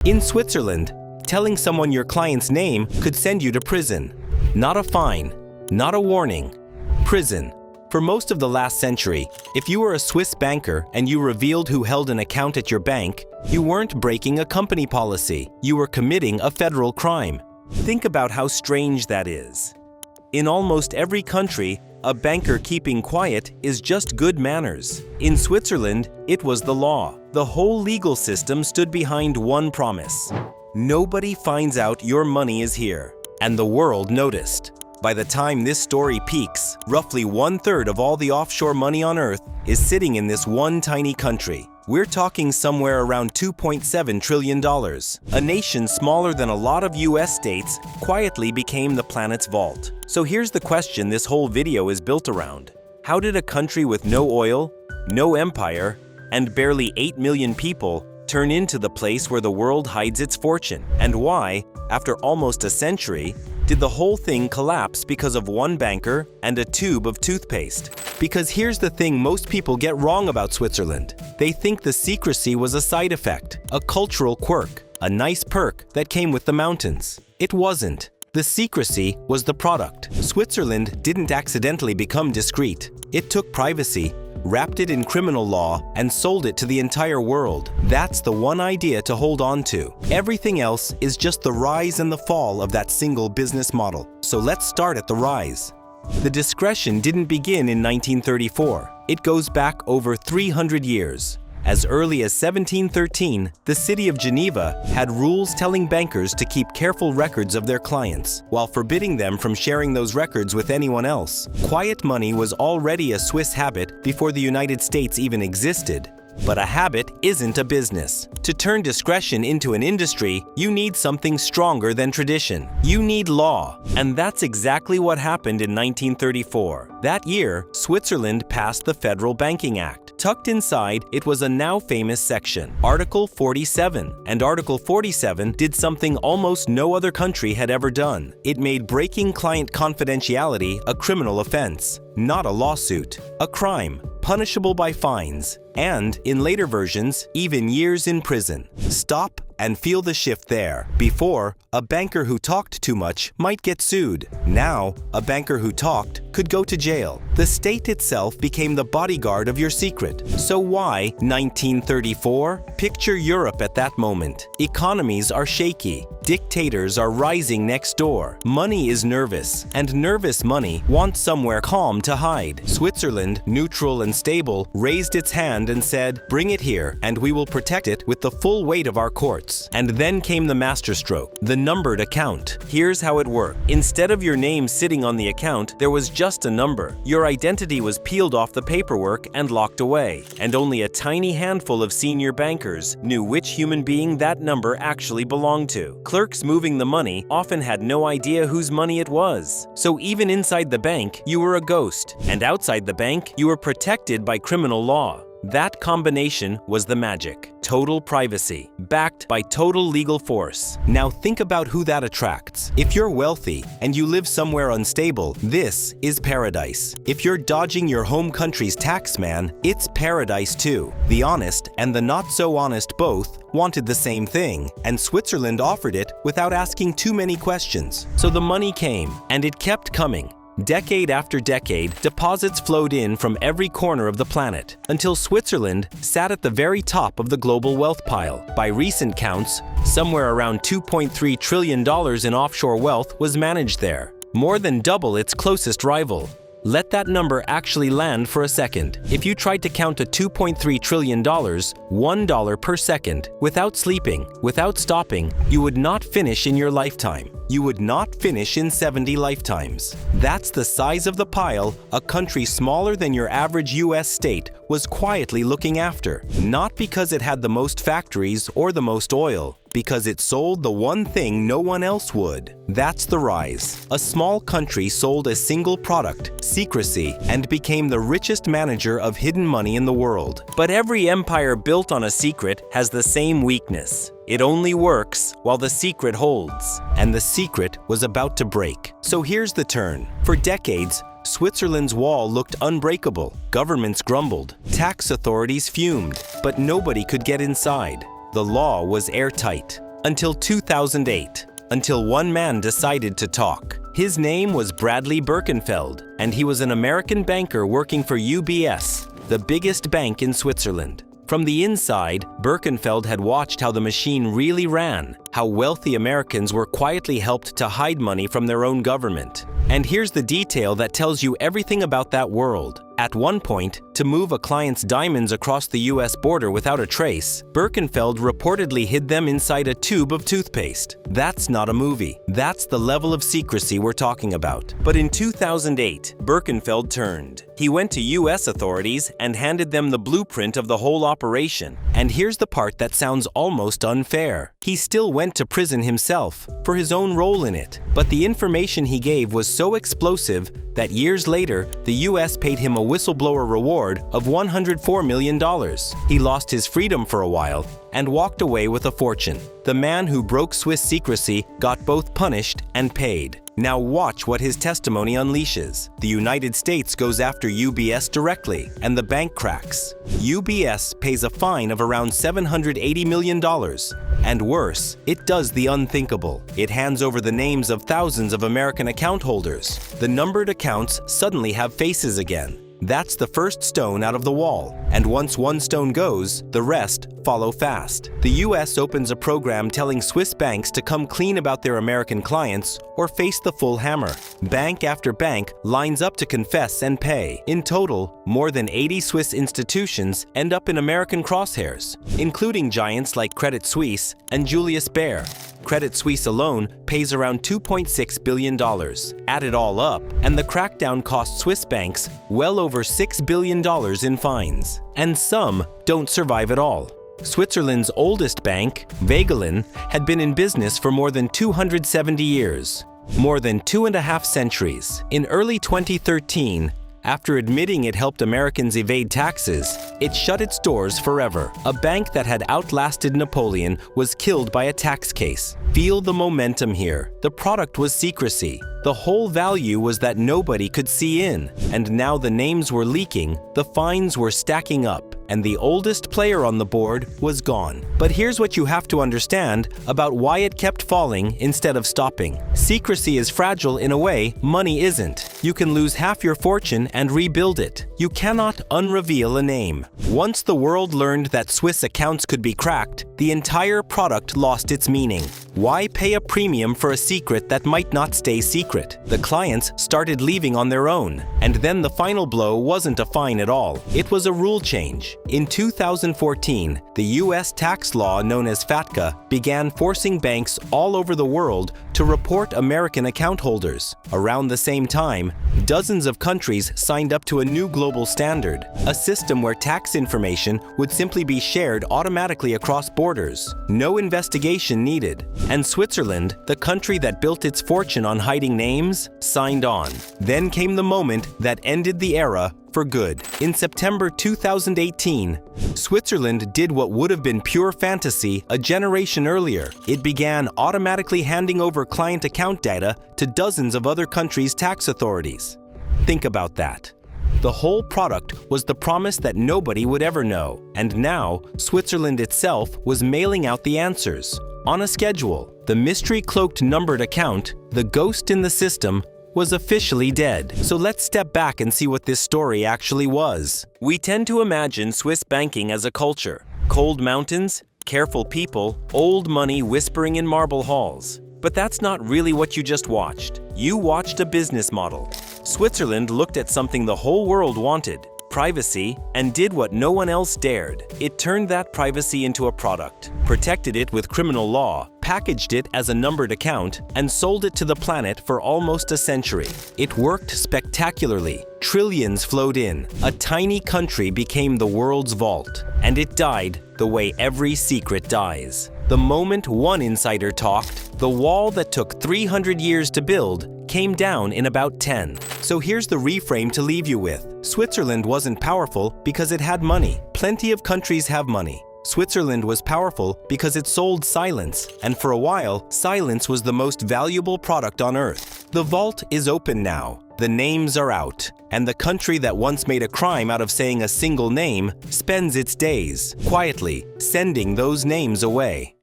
In Switzerland, telling someone your client's name could send you to prison. Not a fine, not a warning. Prison. For most of the last century, if you were a Swiss banker and you revealed who held an account at your bank, you weren't breaking a company policy. You were committing a federal crime. Think about how strange that is. In almost every country, a banker keeping quiet is just good manners. In Switzerland, it was the law. The whole legal system stood behind one promise. Nobody finds out your money is here. And the world noticed. By the time this story peaks, roughly 1/3 of all the offshore money on Earth is sitting in this one tiny country. We're talking somewhere around $2.7 trillion. A nation smaller than a lot of US states quietly became the planet's vault. So here's the question this whole video is built around. How did a country with no oil, no empire, and barely 8 million people turn into the place where the world hides its fortune? And why, after almost a century, did the whole thing collapse because of one banker and a tube of toothpaste? Because here's the thing most people get wrong about Switzerland. They think the secrecy was a side effect, a cultural quirk, a nice perk that came with the mountains. It wasn't. The secrecy was the product. Switzerland didn't accidentally become discreet. It took privacy, wrapped it in criminal law, and sold it to the entire world. That's the one idea to hold on to. Everything else is just the rise and the fall of that single business model. So let's start at the rise. The discretion didn't begin in 1934. It goes back over 300 years. As early as 1713, the city of Geneva had rules telling bankers to keep careful records of their clients, while forbidding them from sharing those records with anyone else. Quiet money was already a Swiss habit before the United States even existed. But a habit isn't a business. To turn discretion into an industry, you need something stronger than tradition. You need law. And that's exactly what happened in 1934. That year, Switzerland passed the Federal Banking Act. Tucked inside, it was a now famous section, Article 47. And Article 47 did something almost no other country had ever done. It made breaking client confidentiality a criminal offense, not a lawsuit, a crime, punishable by fines, and, in later versions, even years in prison. Stop and feel the shift there. Before, a banker who talked too much might get sued. Now, a banker who talked could go to jail. The state itself became the bodyguard of your secret. So why 1934? Picture Europe at that moment. Economies are shaky. Dictators are rising next door. Money is nervous, and nervous money wants somewhere calm to hide. Switzerland, neutral and stable, raised its hand and said, "Bring it here, and we will protect it with the full weight of our courts." And then came the masterstroke, the numbered account. Here's how it worked. Instead of your name sitting on the account, there was just a number. Your identity was peeled off the paperwork and locked away. And only a tiny handful of senior bankers knew which human being that number actually belonged to. Clerks moving the money often had no idea whose money it was. So even inside the bank, you were a ghost. And outside the bank, you were protected by criminal law. That combination was the magic. Total privacy, backed by total legal force. Now think about who that attracts. If you're wealthy and you live somewhere unstable, this is paradise. If you're dodging your home country's tax man, it's paradise too. The honest and the not so honest both wanted the same thing, and Switzerland offered it without asking too many questions. So the money came, and it kept coming. Decade after decade, deposits flowed in from every corner of the planet, until Switzerland sat at the very top of the global wealth pile. By recent counts, somewhere around $2.3 trillion in offshore wealth was managed there, more than double its closest rival. Let that number actually land for a second. If you tried to count a $2.3 trillion, $1 per second, without sleeping, without stopping, you would not finish in your lifetime. You would not finish in 70 lifetimes. That's the size of the pile a country smaller than your average US state was quietly looking after. Not because it had the most factories or the most oil, because it sold the one thing no one else would. That's the rise. A small country sold a single product, secrecy, and became the richest manager of hidden money in the world. But every empire built on a secret has the same weakness. It only works while the secret holds. And the secret was about to break. So here's the turn. For decades, Switzerland's wall looked unbreakable. Governments grumbled. Tax authorities fumed. But nobody could get inside. The law was airtight. Until 2008, until one man decided to talk. His name was Bradley Birkenfeld, and he was an American banker working for UBS, the biggest bank in Switzerland. From the inside, Birkenfeld had watched how the machine really ran, how wealthy Americans were quietly helped to hide money from their own government. And here's the detail that tells you everything about that world. At one point, to move a client's diamonds across the US border without a trace, Birkenfeld reportedly hid them inside a tube of toothpaste. That's not a movie. That's the level of secrecy we're talking about. But in 2008, Birkenfeld turned. He went to US authorities and handed them the blueprint of the whole operation. And here's the part that sounds almost unfair. He still went to prison himself for his own role in it. But the information he gave was so explosive that years later, the US paid him a whistleblower reward of $104 million. He lost his freedom for a while and walked away with a fortune. The man who broke Swiss secrecy got both punished and paid. Now watch what his testimony unleashes. The United States goes after UBS directly, and the bank cracks. UBS pays a fine of around $780 million. And worse, it does the unthinkable. It hands over the names of thousands of American account holders. The numbered accounts suddenly have faces again. That's the first stone out of the wall. And once one stone goes, the rest follow fast. The US opens a program telling Swiss banks to come clean about their American clients or face the full hammer. Bank after bank lines up to confess and pay. In total, more than 80 Swiss institutions end up in American crosshairs, including giants like Credit Suisse and Julius Baer. Credit Suisse alone pays around $2.6 billion. Add it all up, and the crackdown cost Swiss banks well over $6 billion in fines. And some don't survive at all. Switzerland's oldest bank, Vagelin, had been in business for more than 270 years, more than 2.5 centuries. In early 2013, after admitting it helped Americans evade taxes, it shut its doors forever. A bank that had outlasted Napoleon was killed by a tax case. Feel the momentum here. The product was secrecy. The whole value was that nobody could see in. And now the names were leaking, the fines were stacking up, and the oldest player on the board was gone. But here's what you have to understand about why it kept falling instead of stopping. Secrecy is fragile in a way money isn't. You can lose half your fortune and rebuild it. You cannot unreveal a name. Once the world learned that Swiss accounts could be cracked, the entire product lost its meaning. Why pay a premium for a secret that might not stay secret? The clients started leaving on their own. And then the final blow wasn't a fine at all. It was a rule change. In 2014, the US tax law known as FATCA began forcing banks all over the world to report American account holders. Around the same time, dozens of countries signed up to a new global standard, a system where tax information would simply be shared automatically across borders. No investigation needed. And Switzerland, the country that built its fortune on hiding names, signed on. Then came the moment that ended the era for good. In September 2018, Switzerland did what would have been pure fantasy a generation earlier. It began automatically handing over client account data to dozens of other countries' tax authorities. Think about that. The whole product was the promise that nobody would ever know. And now, Switzerland itself was mailing out the answers. On a schedule, the mystery-cloaked numbered account, the ghost in the system, was officially dead. So let's step back and see what this story actually was. We tend to imagine Swiss banking as a culture. Cold mountains, careful people, old money whispering in marble halls. But that's not really what you just watched. You watched a business model. Switzerland looked at something the whole world wanted: privacy, and did what no one else dared. It turned that privacy into a product, protected it with criminal law, packaged it as a numbered account, and sold it to the planet for almost a century. It worked spectacularly. Trillions flowed in. A tiny country became the world's vault. And it died the way every secret dies. The moment one insider talked, the wall that took 300 years to build came down in about 10. So here's the reframe to leave you with. Switzerland wasn't powerful because it had money. Plenty of countries have money. Switzerland was powerful because it sold silence, and for a while, silence was the most valuable product on earth. The vault is open now. The names are out, and the country that once made a crime out of saying a single name spends its days quietly sending those names away.